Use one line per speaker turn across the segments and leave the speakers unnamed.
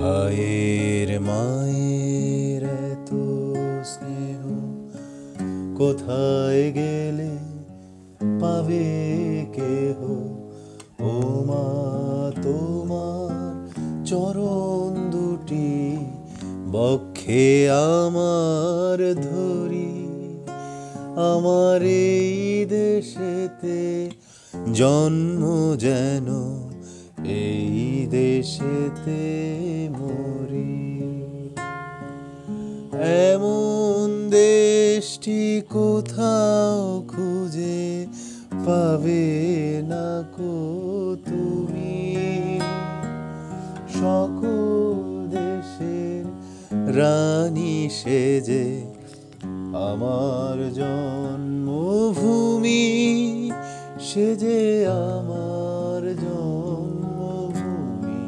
ভাইয়ের মায়ের এত স্নেহ কোথায় গেলে পাবে কেহ? ও মা, তোমার চরণ দুটি বক্ষে আমার ধরি। আমার এই দেশেতে জন্ম যেন এই দেশেতে মরি। এমন দেশটি কোথাও খুঁজে পাবে না কো তুমি। সকল দেশের রানী সেজে আমার জন্মভূমি, সেজে আমার জন্মভূমি,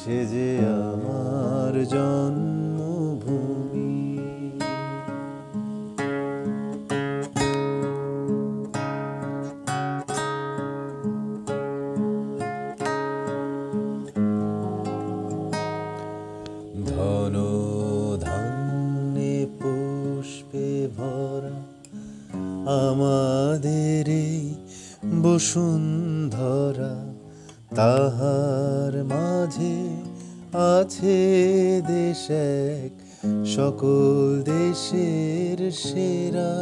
সেজে আমার জন্মভূমি। ধন ধান্যে পুষ্পে ভরা আমাদের এই বসুন্ধরা, তাহার মাঝে আছে দেশ এক সকল দেশের সেরা।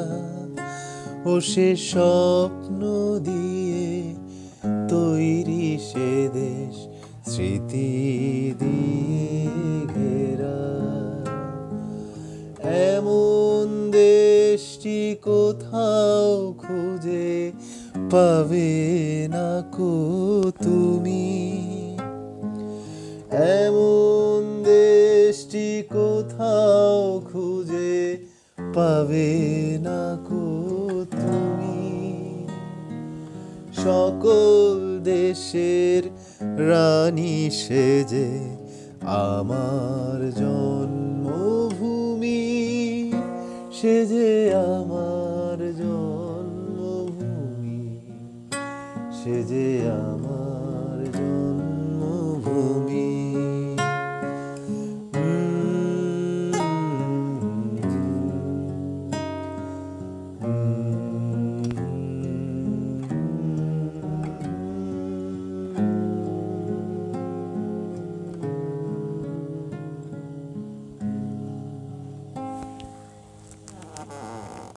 ও সে স্বপ্ন দিয়ে তৈরি সে দেশ স্মৃতি দিয়ে ঘেরা। এমন দেশটি কোথাও খুঁজে পাবে না কো তুমি। এমন দেশটি কোথাও খুঁজে পাবে না কো তুমি। সকল দেশের রানী সেজে আমার জন্মভূমি, সেজে আমার জন্মভূমি, সেজে আমার